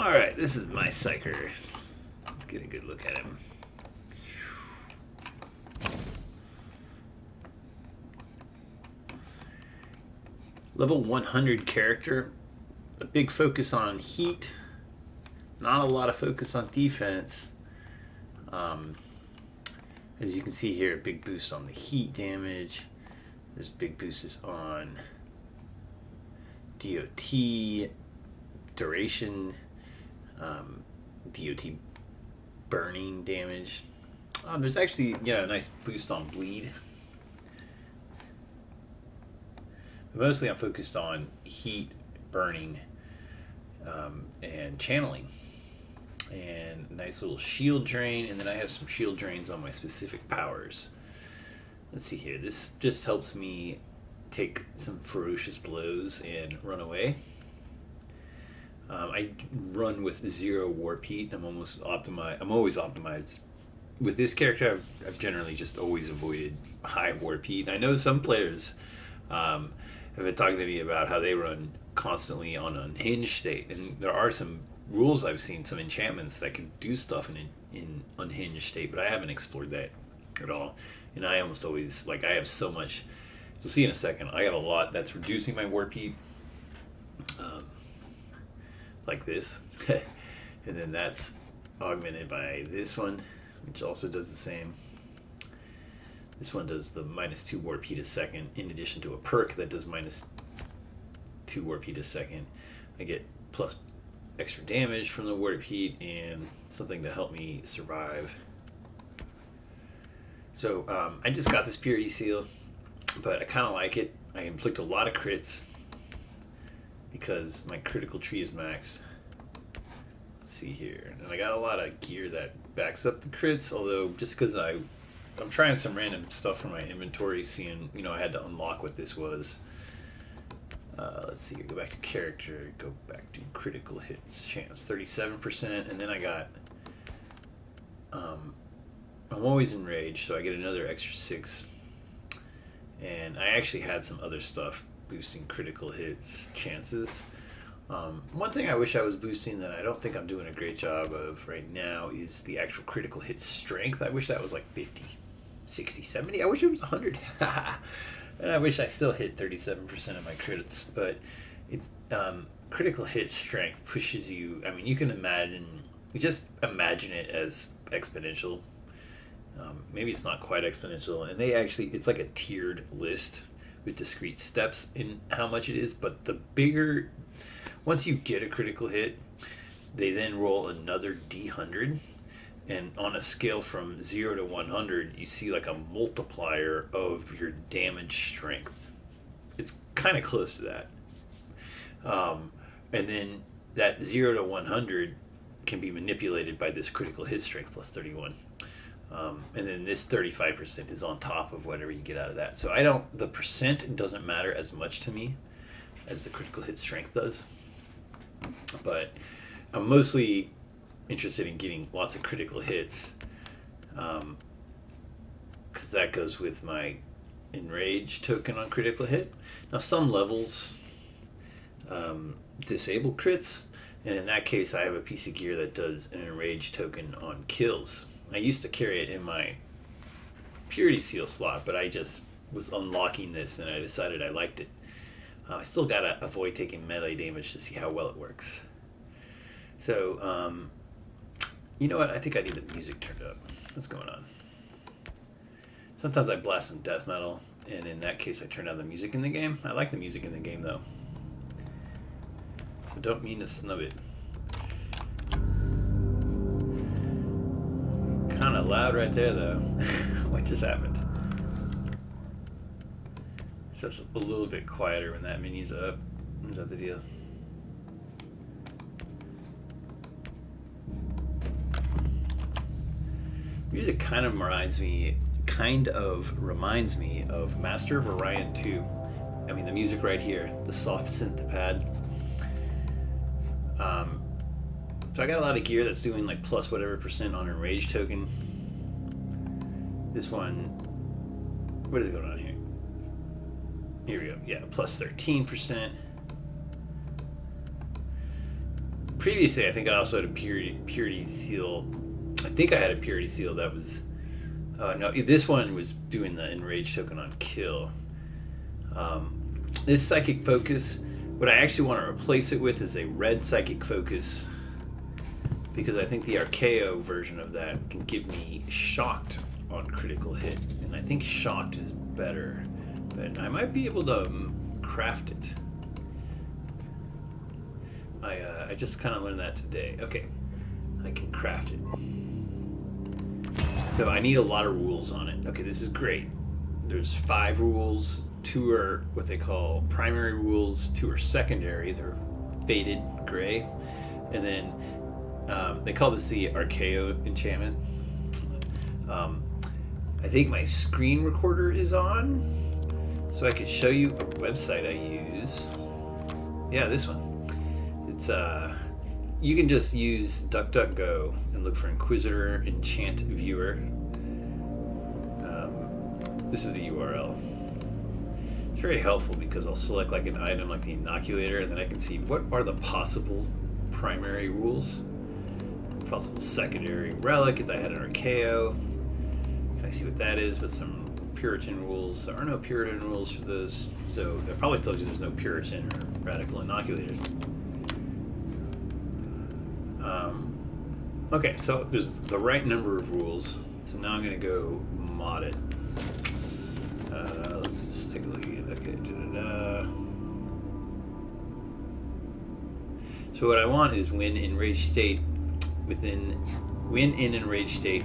Alright, this is my Psycher. Let's get a good look at him. Level 100 character. A big focus on heat. Not a lot of focus on defense. As you can see here, a big boost on the heat damage. There's big boosts on DOT, duration, DOT burning damage. There's actually a nice boost on bleed. But mostly I'm focused on heat, burning, and channeling. And nice little shield drain, and then I have some shield drains on my specific powers. Let's see here. This just helps me take some ferocious blows and run away. I run with 0 warp heat. I'm always optimized. With this character, I've generally just always avoided high warp heat. I know some players have been talking to me about how they run constantly on unhinged state, and there are some rules I've seen, some enchantments that can do stuff in unhinged state, but I haven't explored that at all. And I almost always, I have so much, you'll see in a second, I got a lot that's reducing my warp heat, like this. And then that's augmented by this one, which also does the same. This one does the -2 warp heat a second, in addition to a perk that does -2 warp heat a second. I get plus extra damage from the warp heat and something to help me survive. So I just got this purity seal, but I kind of like it. I inflict a lot of crits because my critical tree is maxed. Let's see here, and I got a lot of gear that backs up the crits, although just because I'm trying some random stuff from my inventory, seeing I had to unlock what this was. Let's see here, go back to character, go back to critical hits chance, 37%, and then I got, I'm always enraged, so I get another extra 6, and I actually had some other stuff boosting critical hits chances. One thing I wish I was boosting that I don't think I'm doing a great job of right now is the actual critical hit strength. I wish that was like 50, 60, 70. I wish it was 100. And I wish I still hit 37% of my crits, but critical hit strength pushes you. I mean, you can just imagine it as exponential. Maybe it's not quite exponential, and it's like a tiered list with discrete steps in how much it is, but once you get a critical hit, they then roll another D100. And on a scale from 0 to 100, you see like a multiplier of your damage strength. It's kind of close to that. And then that 0 to 100 can be manipulated by this critical hit strength plus 31. And then this 35% is on top of whatever you get out of that. So the percent doesn't matter as much to me as the critical hit strength does. But I'm mostly interested in getting lots of critical hits, because that goes with my enrage token on critical hit. Now some levels disable crits, and in that case I have a piece of gear that does an enrage token on kills. I used to carry it in my purity seal slot, but I just was unlocking this and I decided I liked it. I still gotta avoid taking melee damage to see how well it works. So you know what? I think I need the music turned up. What's going on? Sometimes I blast some death metal, and in that case I turn down the music in the game. I like the music in the game, though. So don't mean to snub it. Kind of loud right there, though. What just happened? So it's a little bit quieter when that menu's up. Is that the deal? Music kind of reminds me of Master of Orion 2. I mean, the music right here, the soft synth pad. So I got a lot of gear that's doing like plus whatever percent on a rage token. This one, what is going on here? Here we go. Yeah, plus 13%. previously, I think I also had a purity seal. I think I had a purity seal that was... no, this one was doing the enrage token on kill. This psychic focus, what I actually want to replace it with is a red psychic focus, because I think the Archeo version of that can give me shocked on critical hit, and I think shocked is better, but I might be able to craft it. I just kind of learned that today. Okay, I can craft it. So I need a lot of rules on it. Okay, this is great. There's 5 rules. 2 are what they call primary rules. 2 are secondary. They're faded gray. And then they call this the Archeo enchantment. I think my screen recorder is on, so I could show you a website I use. Yeah, this one. It's you can just use DuckDuckGo and look for Inquisitor Enchant Viewer. This is the URL. It's very helpful because I'll select like an item like the inoculator, and then I can see what are the possible primary rules, possible secondary relic if I had an Archeo. Can I see what that is with some Puritan rules? There are no Puritan rules for those, so I probably told you there's no Puritan or radical inoculators. Okay, so there's the right number of rules. So now I'm going to go mod it. Let's just take a look at it. Okay, So what I want is when in enraged state,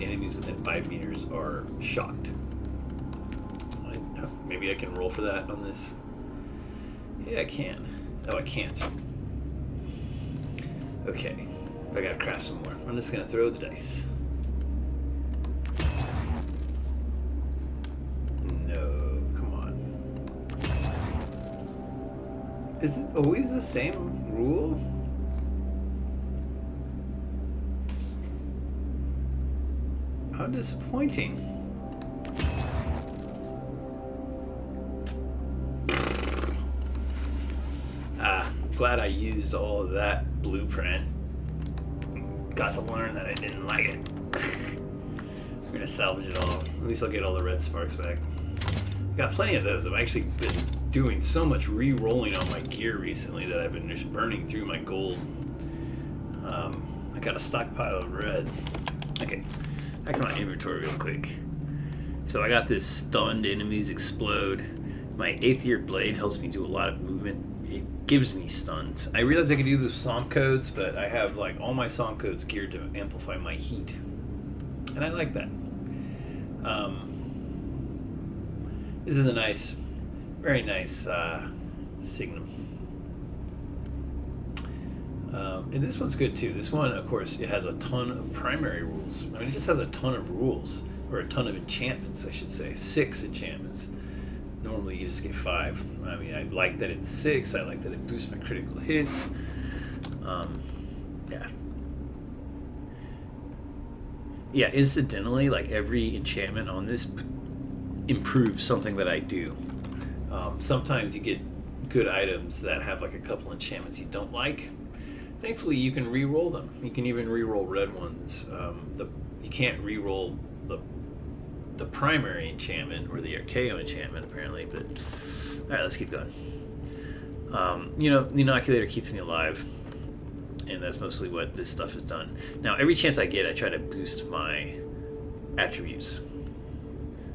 enemies within 5 meters are shocked. Maybe I can roll for that on this. Yeah, I can. Oh, I can't. Okay, I gotta craft some more. I'm just gonna throw the dice. No, come on. Is it always the same rule? How disappointing. Glad I used all of that blueprint. Got to learn that I didn't like it. We're gonna salvage it all. At least I'll get all the red sparks back. Got plenty of those. I've actually been doing so much re-rolling on my gear recently that I've been just burning through my gold. I got a stockpile of red. Okay, back to my inventory real quick. So I got this stunned enemies explode. My 8th year blade helps me do a lot of movement. It gives me stuns. I realized I could do this with psalm codes, but I have like all my psalm codes geared to amplify my heat, and I like that. This is a nice, very nice signum. And this one's good too. This one, of course, it has a ton of primary rules. I mean, it just has a ton of rules, or a ton of enchantments, I should say. 6 enchantments. Normally you just get 5. I mean, I like that it's 6. I like that it boosts my critical hits. Yeah, incidentally, like every enchantment on this improves something that I do. Sometimes you get good items that have like a couple enchantments you don't like. Thankfully, you can re-roll them. You can even re-roll red ones. You can't re-roll the primary enchantment or the Archeo enchantment apparently, but alright, let's keep going. The inoculator keeps me alive, and that's mostly what this stuff has done. Now every chance I get, I try to boost my attributes.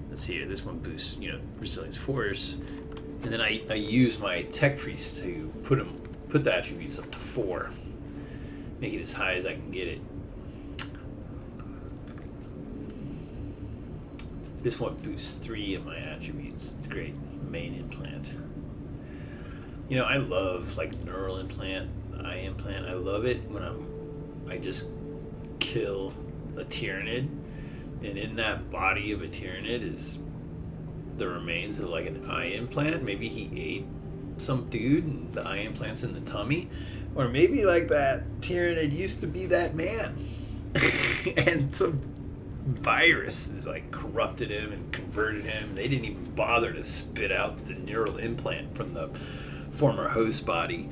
Let's see here, this one boosts resilience force, and then I use my tech priest to put the attributes up to 4, make it as high as I can get it. This one boosts 3 of my attributes. It's great. Main implant. I love like neural implant, eye implant. I love it when I just kill a Tyranid, and in that body of a Tyranid is the remains of like an eye implant. Maybe he ate some dude and the eye implant's in the tummy, or maybe like that Tyranid used to be that man, and some virus has like corrupted him and converted him. They didn't even bother to spit out the neural implant from the former host body.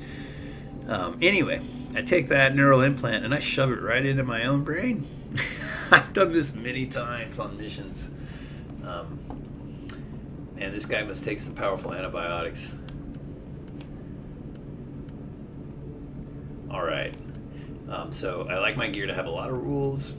Anyway, I take that neural implant and I shove it right into my own brain. I've done this many times on missions. And this guy must take some powerful antibiotics. Alright. So I like my gear to have a lot of rules.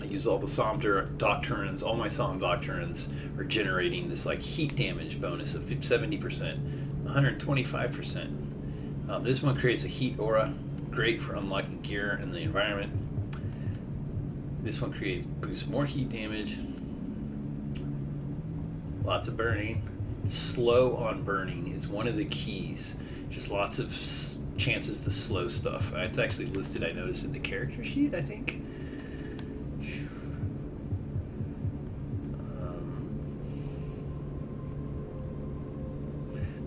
I use all the Psalm doctrines. All my Psalm doctrines are generating this like heat damage bonus of 70%, 125%. This one creates a heat aura, great for unlocking gear in the environment. This one boosts more heat damage. Lots of burning. Slow on burning is one of the keys. Just lots of chances to slow stuff. It's actually listed, I noticed, in the character sheet, I think.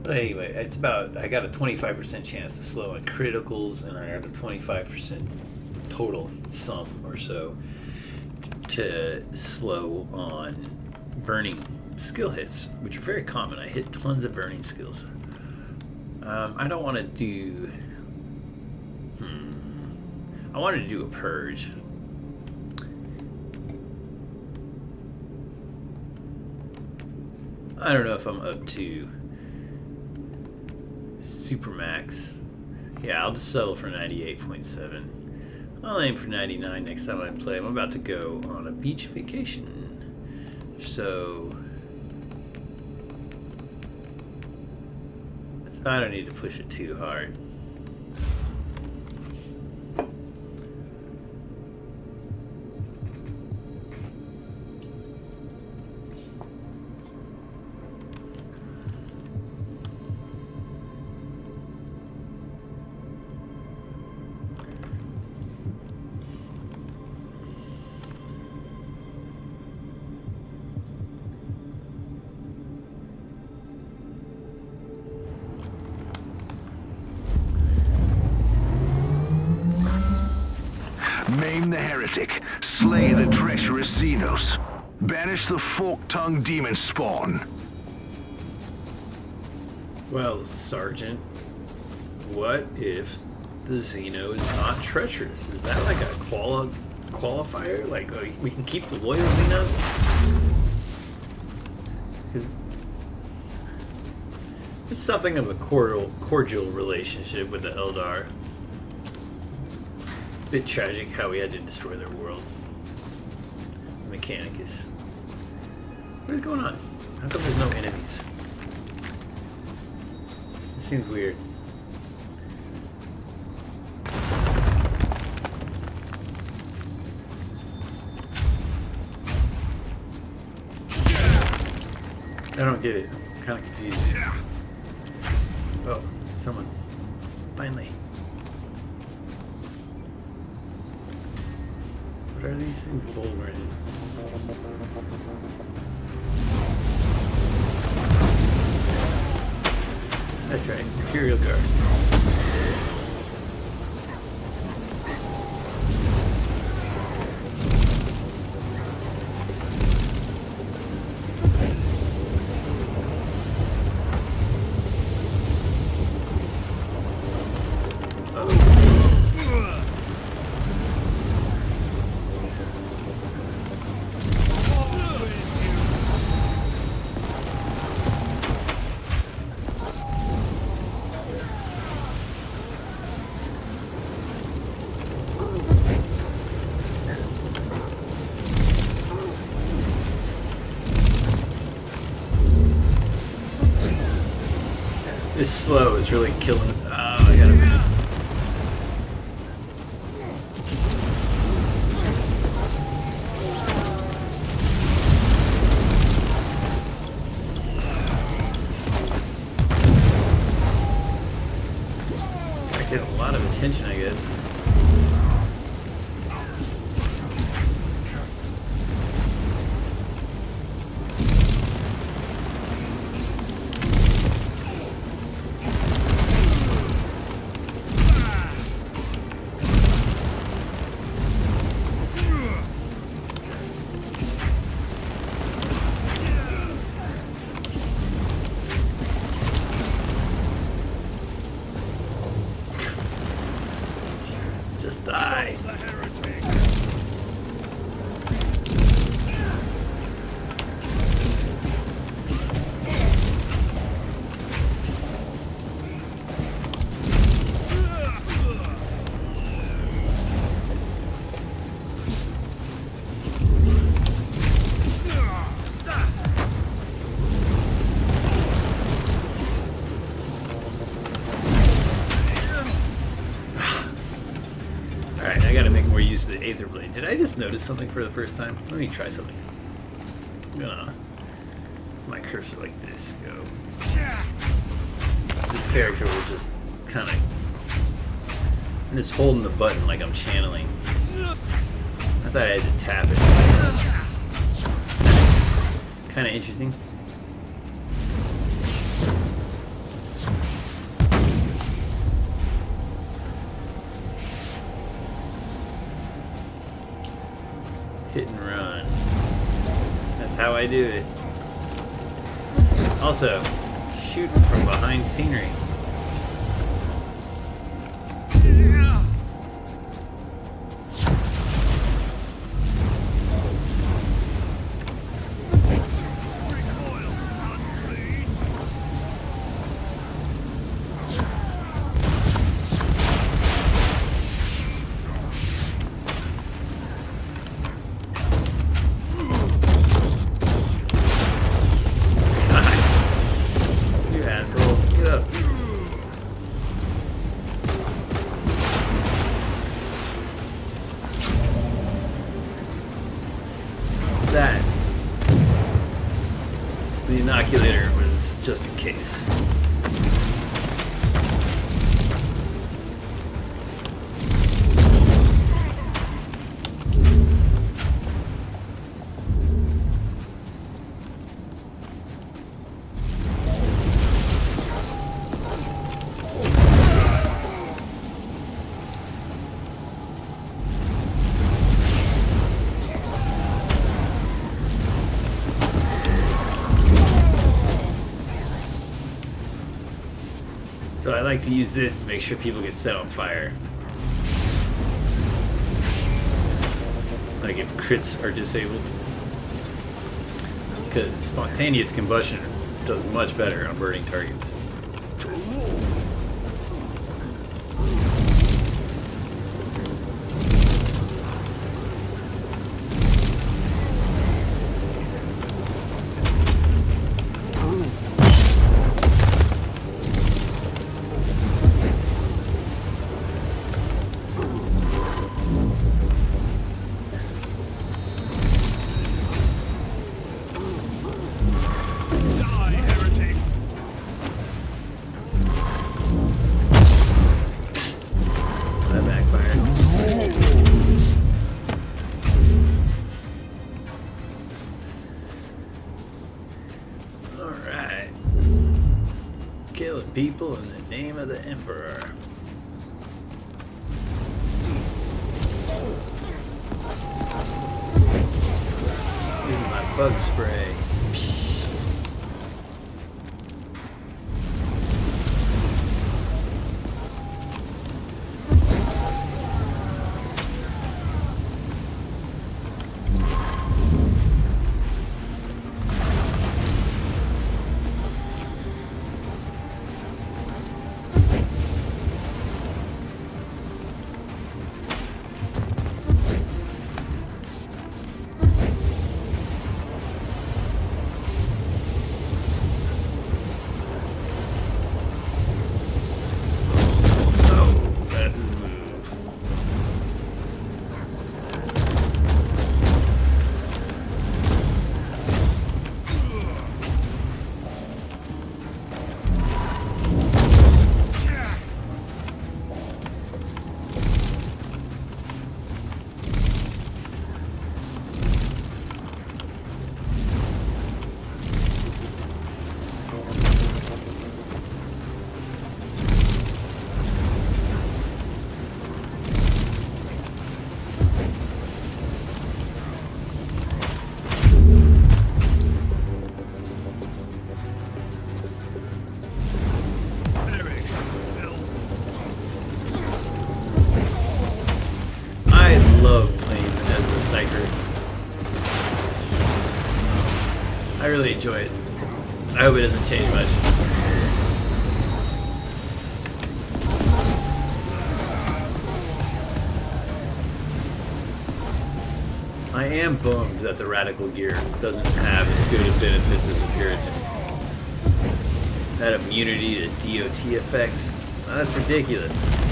But anyway, it's about, I got a 25% chance to slow on criticals, and I have a 25% total sum or so to slow on burning skill hits, which are very common. I hit tons of burning skills. I don't want to do... I wanted to do a purge. I don't know if I'm up to Supermax. Yeah, I'll just settle for 98.7. I'll aim for 99 next time I play. I'm about to go on a beach vacation. So I don't need to push it too hard. Maim the heretic, slay the treacherous Xenos, banish the fork-tongued demon spawn. Well, Sergeant, what if the Xeno is not treacherous? Is that like a qualifier? Like, we can keep the loyal Xenos? It's something of a cordial relationship with the Eldar. Bit tragic how we had to destroy their world. The mechanic is... What is going on? How come there's no enemies? It seems weird. I don't get it. I'm kind of confused. Oh, someone. Finally. What are these things bulging? That's right, Imperial Guard. This slow is really killing it. Oh, I gotta... I get a lot of attention, I guess. Just die. Alright, I gotta make more use of the Aether Blade. Did I just notice something for the first time? Let me try something. I'm gonna... my cursor like this, go. This character will just kind of... I'm just holding the button like I'm channeling. I thought I had to tap it. Kind of interesting. Hit and run. That's how I do it. Also, shoot from behind scenery. That the inoculator was just in case. So I like to use this to make sure people get set on fire. Like if crits are disabled. Because spontaneous combustion does much better on burning targets. Killing people in the name of the Emperor. Using my bug spray. really enjoy it. I hope it doesn't change much. I am bummed that the Radical gear doesn't have as good of benefits as the Puritan. That immunity to DOT effects, oh, that's ridiculous.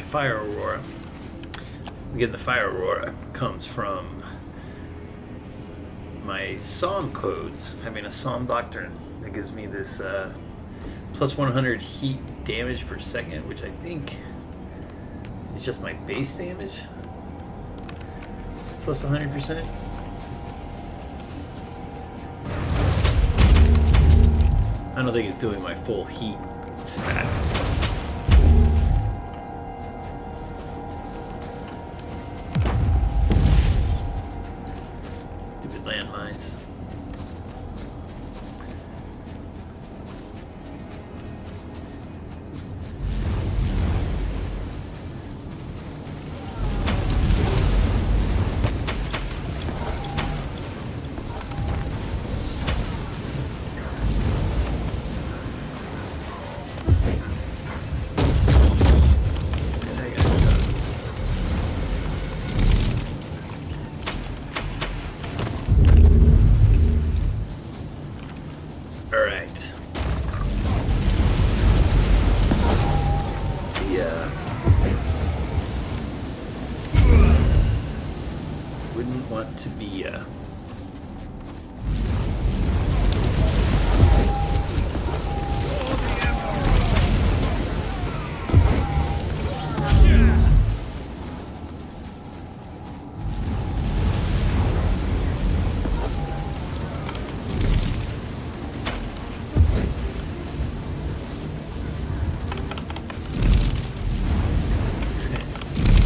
Fire Aurora. Again, the Fire Aurora comes from my Psalm codes, having a Psalm Doctrine that gives me this plus 100 heat damage per second, which I think is just my base damage plus 100%. I don't think it's doing my full heat stat.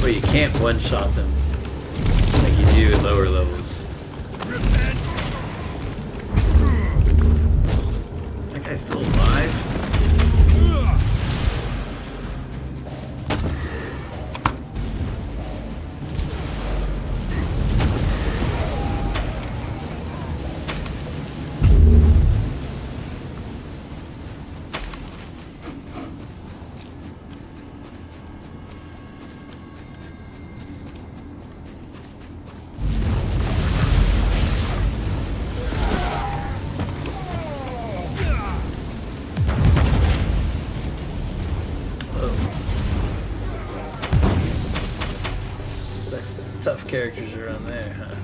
You can't one-shot them like you do at lower levels. That guy's still alive? Tough characters around there, huh?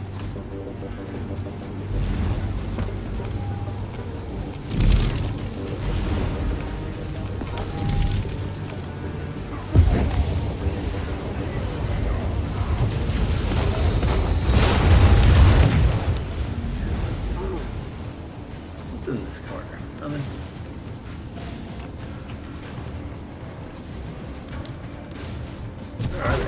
What's in this corner? Nothing. Where are they?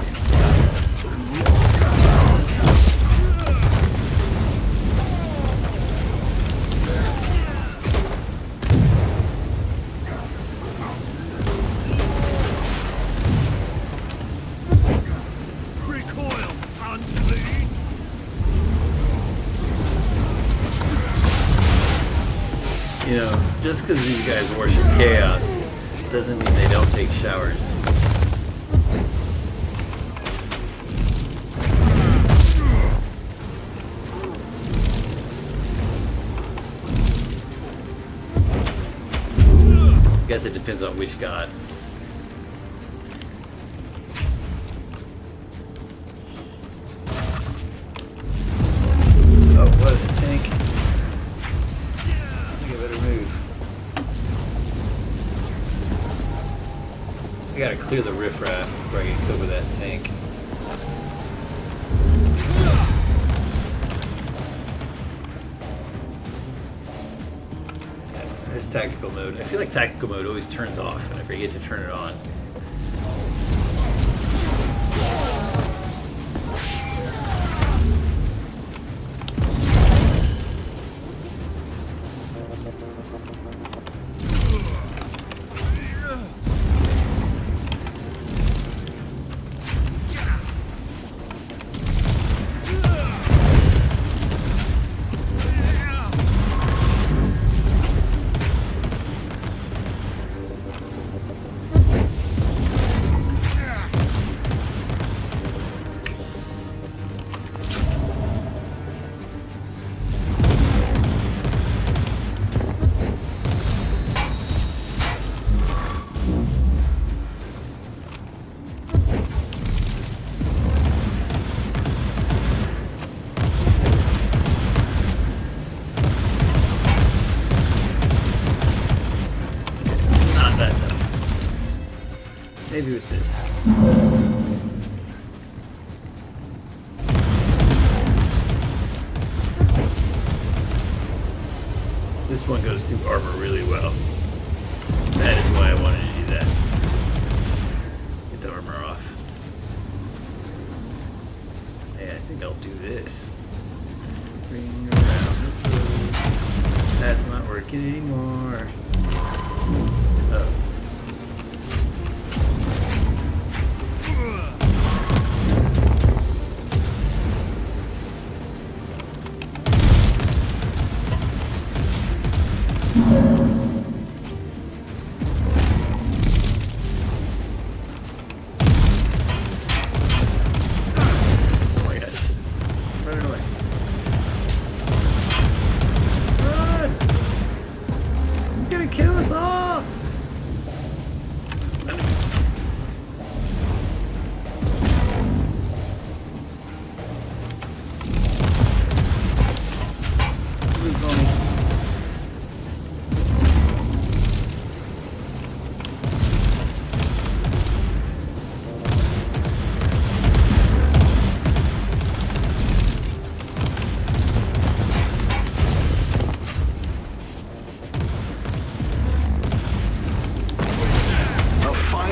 You know, just because these guys worship chaos doesn't mean they don't take showers. guess it depends on which god. Oh, what a tank. I think I better move. I gotta clear the riffraff before I get killed with that tank. That's tactical mode. I feel like tactical mode always turns off and I forget to turn it on. Maybe with this. This one goes through armor really well. That is why I wanted to do that. Get the armor off. Hey, I think I'll do this. Ring around. That's not working anymore. Oh.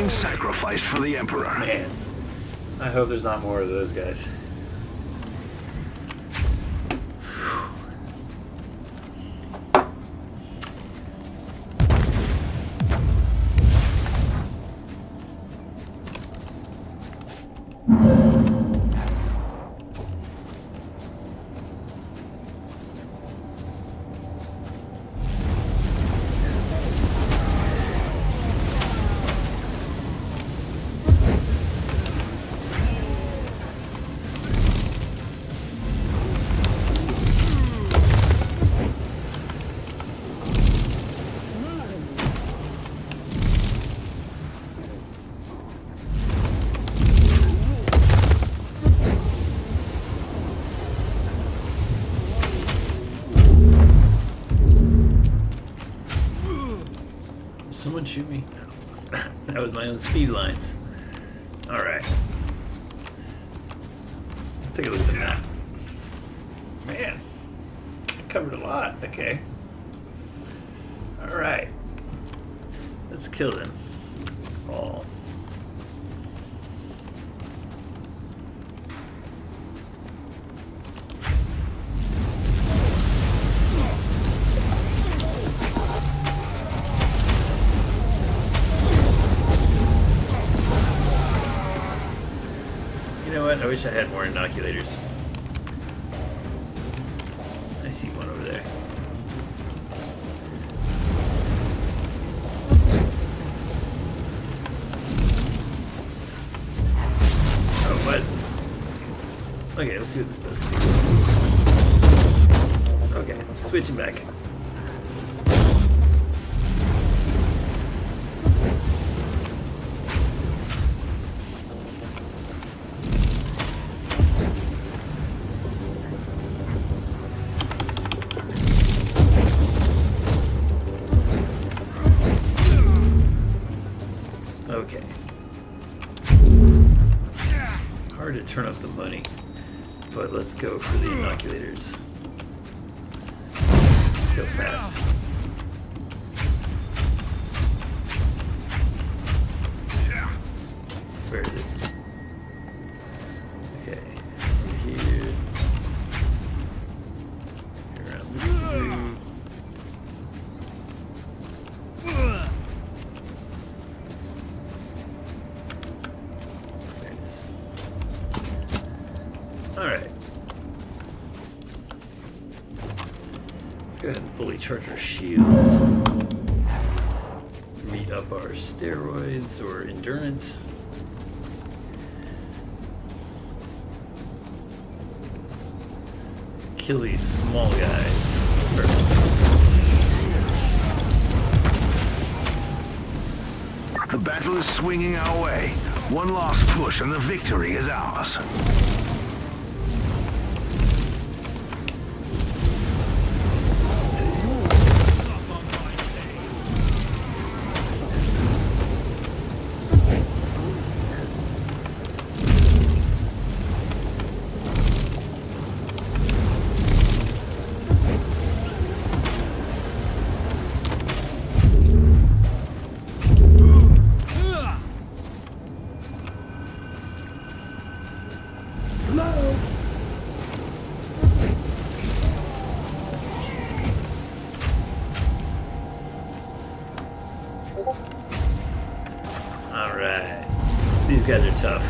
Sacrifice for the Emperor. Man, I hope there's not more of those guys. Someone shoot me? That was my own speed lines. Alright. Let's take a look at the map. Man, I covered a lot. Okay. Alright. Let's kill them all. I wish I had more inoculators. I see one over there. Oh, what? Okay, let's see what this does. Okay, switching back. Okay. Hard to turn up the money, but let's go for the inoculators. Let's go fast. Where is it? Okay, here. Around this degree. There it is. Alright. Go ahead and fully charge our shields. Meet up our steroids or endurance. Kill these small guys first. The battle is swinging our way. One last push and the victory is ours. Alright. These guys are tough.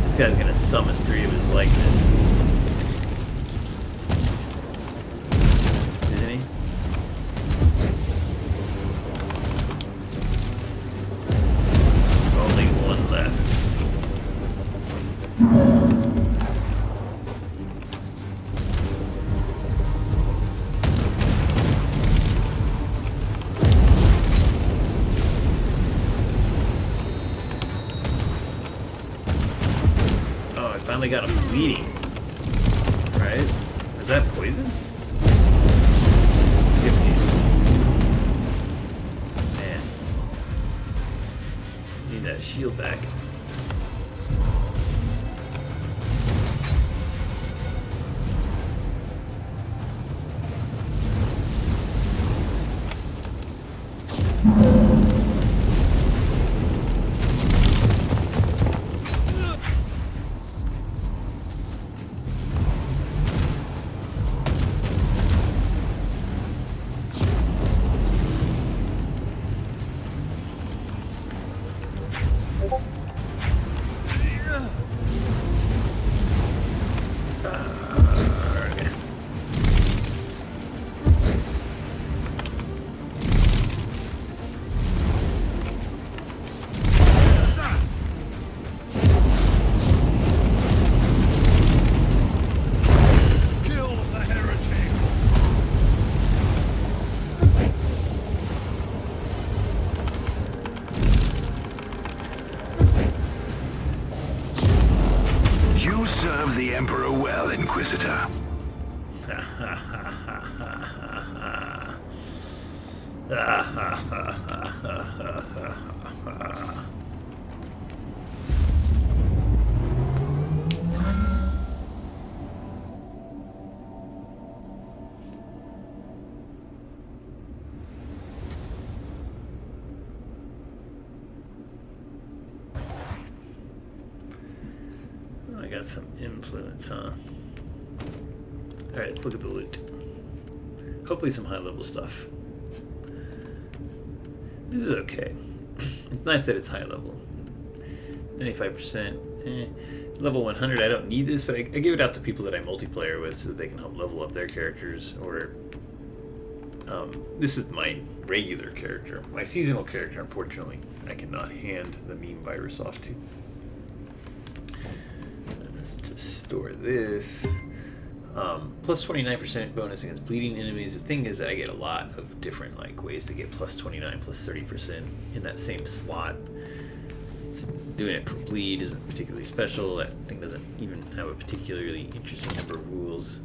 This guy's gonna summon 3 of his likeness. Isn't he? Only one left. Finally got him bleeding. Right? Is that poison? Man. Need that shield back. Serve the Emperor well, Inquisitor. I got some influence, huh? Alright, let's look at the loot. Hopefully some high level stuff. This is okay. It's nice that it's high level. 95%. Level 100, I don't need this, but I give it out to people that I multiplayer with so that they can help level up their characters. Or this is my regular character. My seasonal character, unfortunately, I cannot hand the meme virus off to. Let's just store this. Plus 29% bonus against bleeding enemies. The thing is that I get a lot of different ways to get plus 29, plus 30% in that same slot. Doing it for bleed isn't particularly special. That thing doesn't even have a particularly interesting number of rules.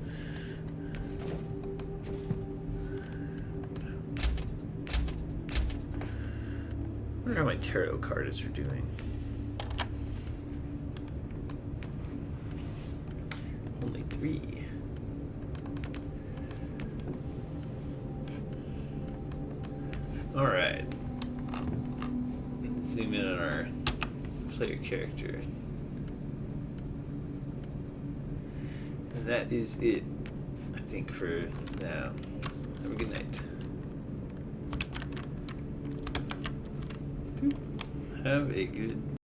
wonder how my tarot cards are doing. Only 3. Alright. Let's zoom in on our player character. And that is it, I think, for now. Have a good night. Have a good